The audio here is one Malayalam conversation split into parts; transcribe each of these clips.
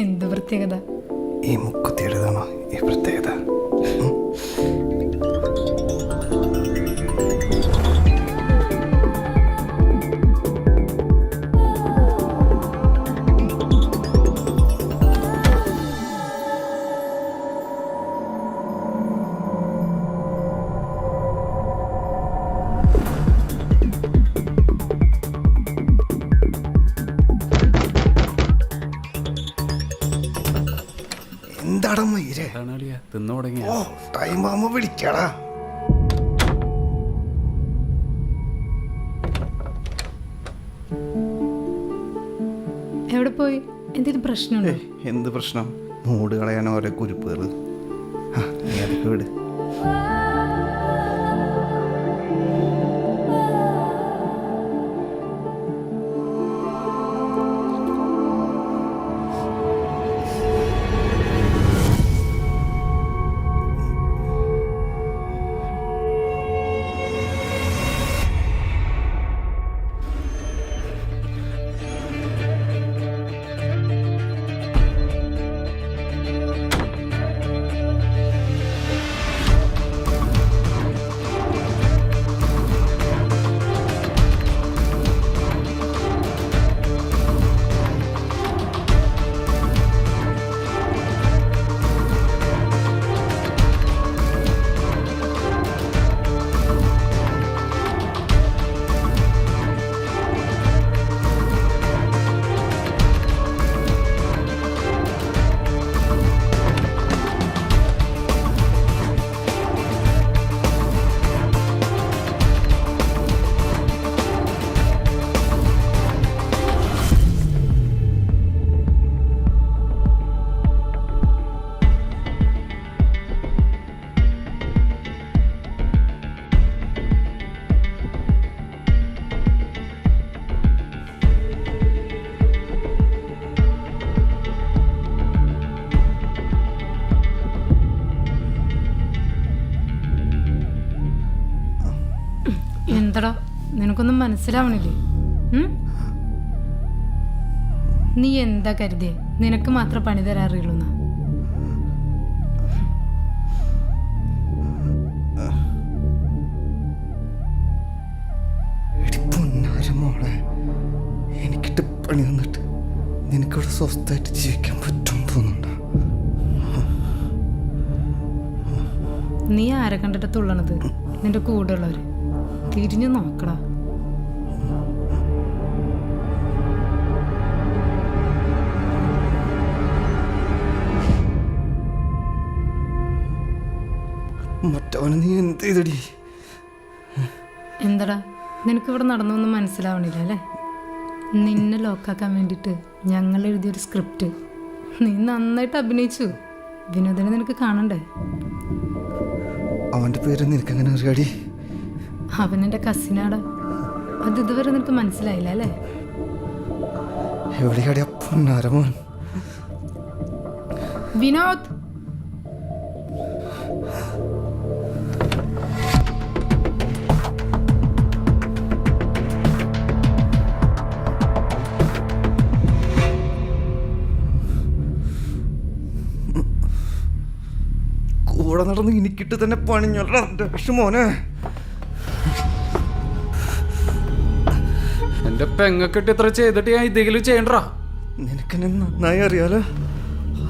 എന്ത് പ്രത്യേകത? ഈ മുക്കുത്തിയുടേതാണോ ഈ പ്രത്യേകത? എന്താടാ മയിരേ, തിന്നു തുടങ്ങിയ ടൈം ആവുമ്പോ വിളിക്കാടാ. എവിടെ പോയി? എന്തെങ്കിലും പ്രശ്നമുണ്ടോ? എന്ത് പ്രശ്നം? മൂട് കളയാൻ ഓരോ കുരുപ്പുകൾ. നീ അതൊക്കെ വിട്. എന്തടാ, നിനക്കൊന്നും മനസ്സിലാവണില്ലേ? നീ എന്താ കരുതിയേ നിനക്ക് മാത്രം പണി തരാറിയുള്ളൂന്നാ? മോളെ, എനിക്കിട്ട് പണി തന്നിട്ട് നിനക്കിവിടെ സ്വസ്ഥമായിട്ട് ജീവിക്കാൻ പറ്റും തോന്നുന്നുണ്ടോ? നീ ആരെ കണ്ടിട്ട് തുള്ളണത്? നിന്റെ കൂടെ ഉള്ളവര്. തിരിഞ്ഞു നോക്കടാ. മറ്റവന് നീ എന്ത് ചെയ്തടി? എന്താടാ, നിനക്കിവിടെ നടന്നൊന്നും മനസ്സിലാവണില്ല അല്ലേ? നിന്നെ ലോക്കാക്കാൻ വേണ്ടിയിട്ട് ഞങ്ങൾ എഴുതിയൊരു സ്ക്രിപ്റ്റ് നീ നന്നായിട്ട് അഭിനയിച്ചു. വിനോദനെ നിനക്ക് കാണണ്ടേ? അവൻ്റെ പേര് നിനക്കെങ്ങനെ അറിയാടി? അവനെൻ്റെ കസിനാടാ. അത് ഇതുവരെ നിനക്ക് മനസ്സിലായില്ല അല്ലേ? എവിടെയാടി പൊന്നാരമോൻ? വിനോദ്, കൂടെ നടന്ന് എനിക്കിട്ട് തന്നെ പണിഞ്ഞോളാ എൻ്റെ വിഷമോനെ. എന്റെ പെങ്ങക്കെട്ട് ഇത്ര ചെയ്തിട്ട് ഞാൻ ഇതെങ്കിലും ചെയ്യണ്ടാ. നിനക്കെന്നെ നന്നായി അറിയാലോ.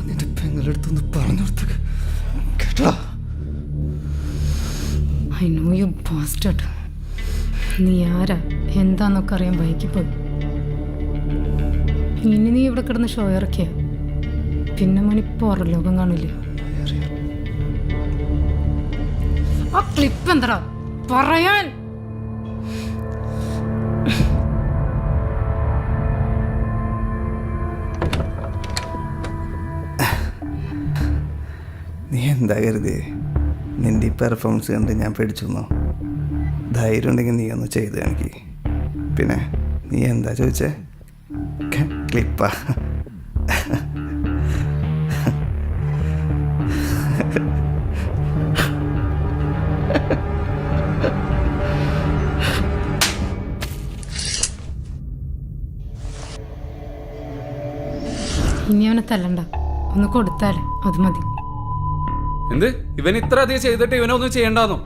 നിന്റെ പെങ്ങളെടുത്തൊന്ന് പറഞ്ഞു കൊടുത്ത കേട്ടാ. I know you bastard. നീ ആരാ എന്താന്നൊക്കെ അറിയാൻ വൈകിപ്പോയി. ഇനി നീ ഇവിടെ കിടന്ന് ഷോ ഇറക്കിയ പിന്നെ മണി പുറലോകം കാണില്ലേ? ആ ക്ലിപ്പ് എന്താ പറയാൻ? നീ എന്താ കരുതി? നിന്റെ ഈ പെർഫോമൻസ് കണ്ട് ഞാൻ പേടിച്ചൊന്നോ? ധൈര്യം ഉണ്ടെങ്കിൽ നീ ഒന്ന് ചെയ്ത് കാണിക്ക്. പിന്നെ നീ എന്താ ചോദിച്ചേ? ക്ലിപ്പാ? ഇനി ആ അവനെ തല്ലണ്ട, ഒന്ന് കൊടുത്താലേ അത് മതി. എന്ത് ഇവൻ ഇത്ര അധികം ചെയ്തിട്ട് ഇവനൊന്നും ചെയ്യണ്ടെന്നോ?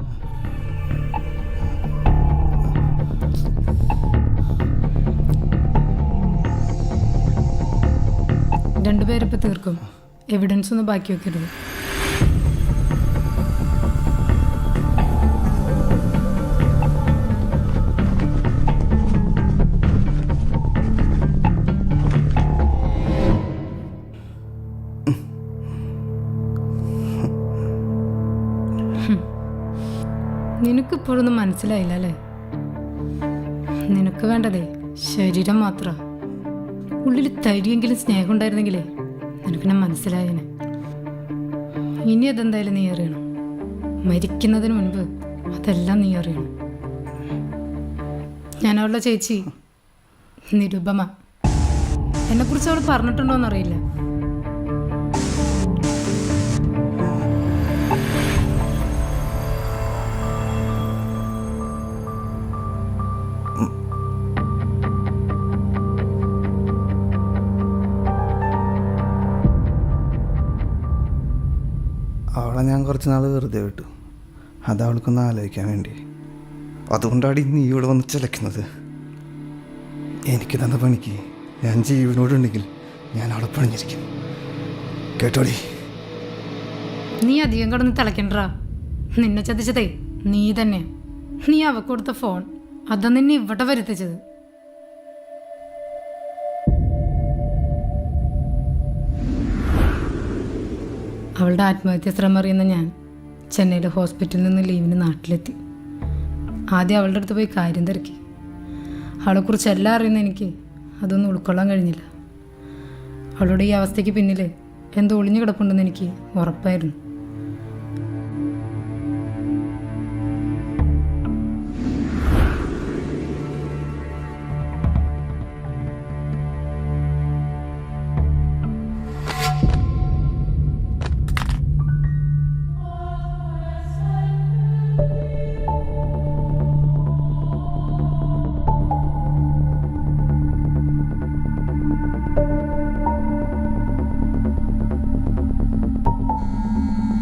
രണ്ടുപേരിപ്പോൾ തീർക്കും. എവിഡൻസ് ഒന്നും ബാക്കി വെക്കരുത്. നിനക്കിപ്പോഴൊന്നും മനസ്സിലായില്ല അല്ലേ? നിനക്ക് വേണ്ടതേ ശരീരം മാത്ര. ഉള്ളിൽ തരിയെങ്കിലും സ്നേഹം ഉണ്ടായിരുന്നെങ്കിലേ നിനക്കെന്നെ മനസ്സിലായേനെ. ഇനി അതെന്തായാലും നീ അറിയണം. മരിക്കുന്നതിന് മുൻപ് അതെല്ലാം നീ അറിയണം. ഞാൻ അവളുടെ ചേച്ചി നിരുപമ. എന്നെക്കുറിച്ച് അവൾ പറഞ്ഞിട്ടുണ്ടോയെന്നറിയില്ല. അവളെ ഞാൻ കുറച്ച് നാൾ വെറുതെ വിട്ടു. അത് അവൾക്കൊന്ന് ആലോചിക്കാൻ വേണ്ടി. അതുകൊണ്ടാണ് നീ ഇവിടെ വന്ന് ചിലക്കുന്നത്. എനിക്ക് തന്ന പണിക്ക് ഞാൻ ജീവനോടുണ്ടെങ്കിൽ ഞാൻ അവിടെ പണിഞ്ഞിരിക്കും. കേട്ടോടി? നീ അധികം കിടന്ന് തിളക്കണ്ടാ. നിന്നെ ചതിച്ചതേ നീ തന്നെ. നീ അവക്ക് കൊടുത്ത ഫോൺ അതാ നിന്നെ ഇവിടെ വരുത്തിച്ചത്. അവളുടെ ആത്മഹത്യ ശ്രമം അറിയുന്ന ഞാൻ ചെന്നൈയിലെ ഹോസ്പിറ്റലിൽ നിന്ന് ലീവിന് നാട്ടിലെത്തി. ആദ്യം അവളുടെ അടുത്ത് പോയി കാര്യം തിരക്കി. അവളെക്കുറിച്ച് എല്ലാം അറിയുന്ന എനിക്ക് അതൊന്നും ഉൾക്കൊള്ളാൻ കഴിഞ്ഞില്ല. അവളുടെ ഈ അവസ്ഥയ്ക്ക് പിന്നിൽ എന്തോ ഒളിഞ്ഞു കിടപ്പുണ്ടെന്ന് എനിക്ക് ഉറപ്പായിരുന്നു.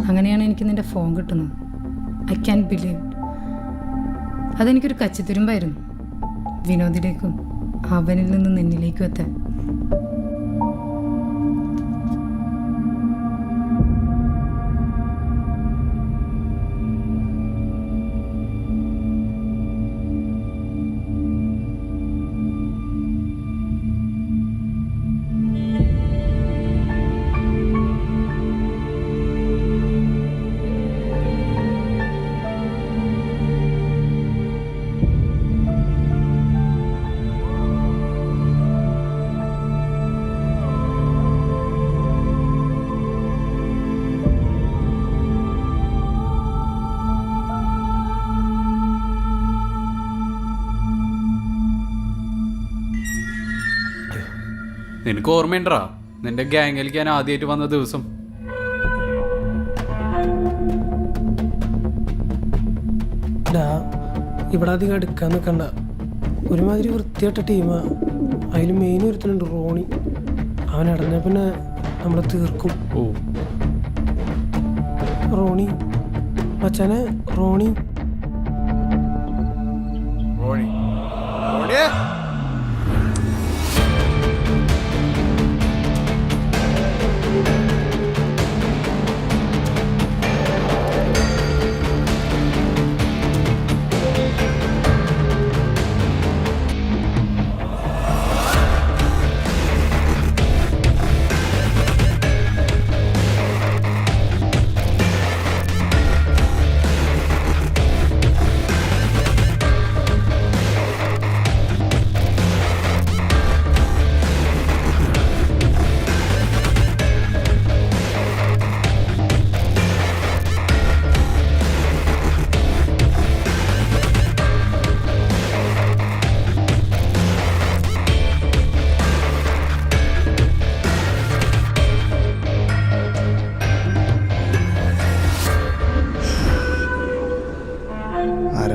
അങ്ങനെയാണ് എനിക്ക് നിൻ്റെ ഫോൺ കിട്ടുന്നത്. I can believe. അതെനിക്കൊരു കച്ചിത്തുരുമ്പായിരുന്നു വിനോദിലേക്കും അവനിൽ നിന്ന് നിന്നിലേക്കും എത്താൻ. നിനക്ക് ഓർമ്മയുണ്ടാ നിന്റെ ഗ്യാങ്ങിലേക്ക് ഞാൻ ആദ്യമായിട്ട് വന്ന ദിവസം? ഇവിടെ അധികം എടുക്കാൻ നിൽക്കണ്ട. ഒരുമാതിരി വൃത്തിയായിട്ട ടീമാ. അതിൽ മെയിൻ ഒരുത്തനുണ്ട് റോണി. അവൻ അടഞ്ഞ പിന്നെ നമ്മളെ തീർക്കും. ഓ റോണി മച്ചാനെ, റോണി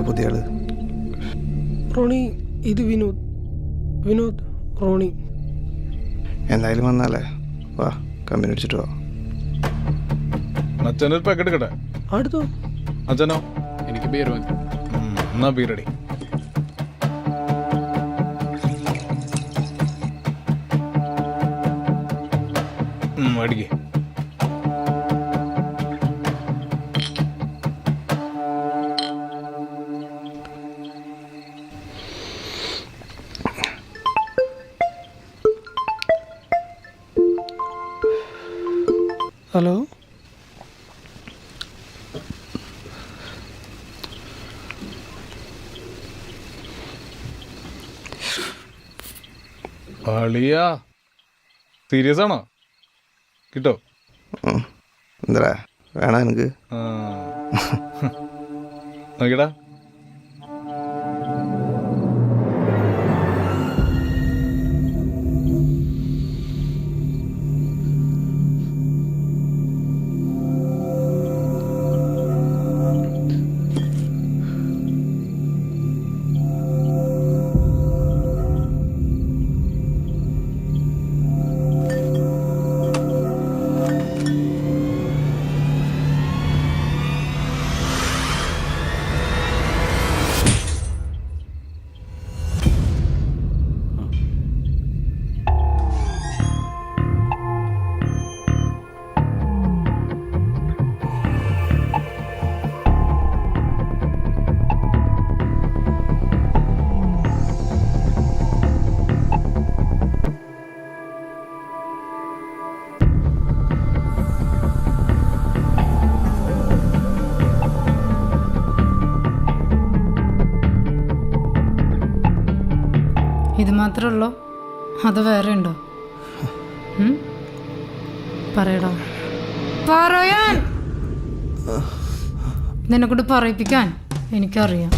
പുതിയ ആള്? റോണി, ഇത് വിനോദ്. വിനോദ്, റോണി. എന്തായാലും വന്നാലേ വാ കമ്പനി അടിച്ചിട്ട് വാ. അച്ഛനൊരു പാക്കറ്റ് കിട്ടെ. അടുത്തോ? അച്ഛനോ? എനിക്ക് ബീർ മതി. എന്നാ ബീറടി. അടിക്കേ. ഹലോ, അളിയാ സീരിയസ് ആണോ? കിട്ടോ? എന്താ വേണ എനിക്ക്? നോക്കിടാ. ഇത് മാത്രമേ ഉള്ളോ അത് വേറെ ഉണ്ടോ? പറയടാ, പറയാൻ. നിന്നെക്കൊണ്ട് പറയിപ്പിക്കാൻ എനിക്കറിയാം.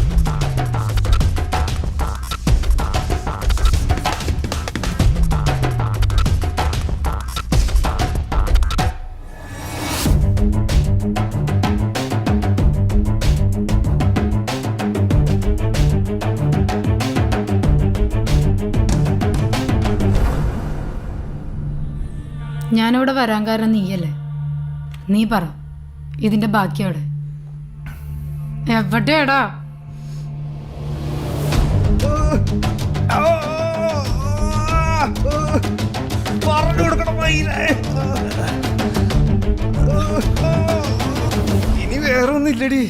ഞാനിവിടെ വരാൻ കാരണം നീയല്ലേ? നീ പറ, ഇതിന്റെ ബാക്കി എവിടെ? എവിടെയാടാ? ഇനി വേറെ ഒന്നില്ലടി.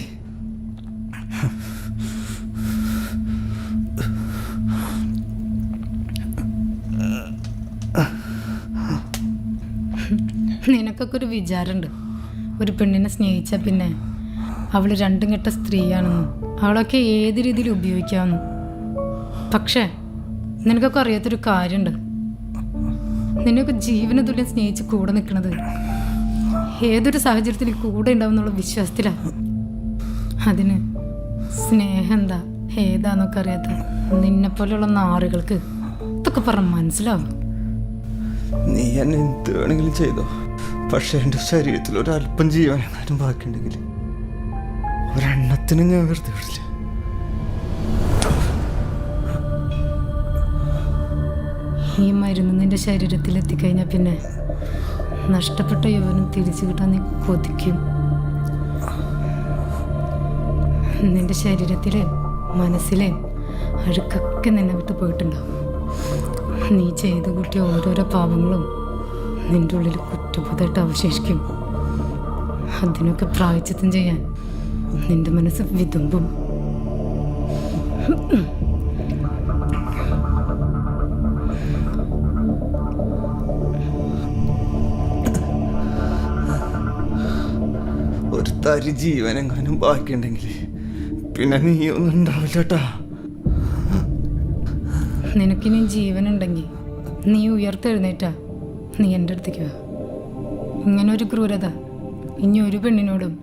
നിനക്കൊക്കെ ഒരു വിചാരമുണ്ട്, ഒരു പെണ്ണിനെ സ്നേഹിച്ച പിന്നെ അവൾ രണ്ടും കെട്ട സ്ത്രീയാണെന്നും അവളൊക്കെ ഏത് രീതിയിൽ ഉപയോഗിക്കാമെന്നും. പക്ഷേ നിനക്കൊക്കെ അറിയാത്തൊരു കാര്യമുണ്ട്. നിന്നെയൊക്കെ ജീവന തുല്യം സ്നേഹിച്ച് കൂടെ നിൽക്കുന്നത് ഏതൊരു സാഹചര്യത്തിൽ കൂടെ ഉണ്ടാവും എന്നുള്ള വിശ്വാസത്തിലാണ്. അതിന് സ്നേഹം എന്താ ഏതാന്നൊക്കെ അറിയാത്ത നിന്നെപ്പോലെയുള്ള നാറുകൾക്ക് ഇതൊക്കെ പറഞ്ഞ് മനസ്സിലാവും. നീ എന്നെ എന്ത് വേണമെങ്കിലും ചെയ്തോ, പക്ഷെ എൻ്റെ ശരീരത്തിൽ ഒരല്പം ജീവനെങ്ങാനും ബാക്കിയുണ്ടെങ്കിൽ ഒരെണ്ണത്തിനും ഞാൻ വെറുതെ വിടില്ല. ഈ മരുന്ന് നിന്റെ ശരീരത്തിൽ എത്തിക്കഴിഞ്ഞാൽ പിന്നെ നഷ്ടപ്പെട്ട യൗവനം തിരിച്ചു കിട്ടാൻ നീ കൊതിക്കും. നിന്റെ ശരീരത്തിലെ മനസ്സിലെ അഴുക്കൊക്കെ നിന്നെ വിട്ട് പോയിട്ടുണ്ടാവും. നീ ചെയ്തു കൂട്ടിയ ഓരോരോ പാവങ്ങളും നിന്റെ ഉള്ളിൽ കുറ്റബോധമായിട്ട് അവശേഷിക്കും. അതിനൊക്കെ പ്രായച്ചിത്തം ചെയ്യാൻ നിന്റെ മനസ്സ് വിതുമ്പും. ഒരു തരി ജീവനെങ്ങാനും ബാക്കിയുണ്ടെങ്കിൽ പിന്നെ നീ ഒന്നും ഉണ്ടാവില്ലട്ടാ. നിനക്കിനി ജീവനുണ്ടെങ്കിൽ നീ ഉയർത്തെഴുന്നേറ്റാ നീ എൻ്റെ അടുത്തേക്ക് വാ. ഇങ്ങനെ ഒരു ക്രൂരത ഇനി ഒരു പെണ്ണിനോടും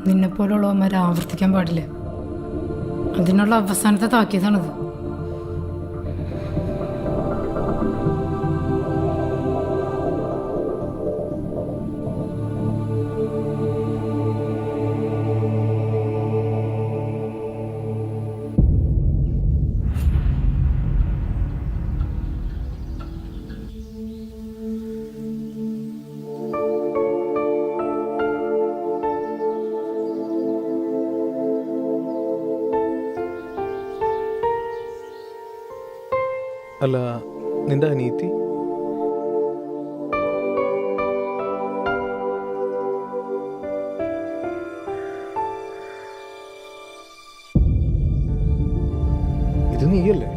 നിന്നെപ്പോലുള്ളവന്മാർ ആവർത്തിക്കാൻ പാടില്ല. അതിനുള്ള അവസാനത്തെ താക്കീതാണത്. അല്ല നിന്റെ അനീതി ഇത് നീയല്ലേ?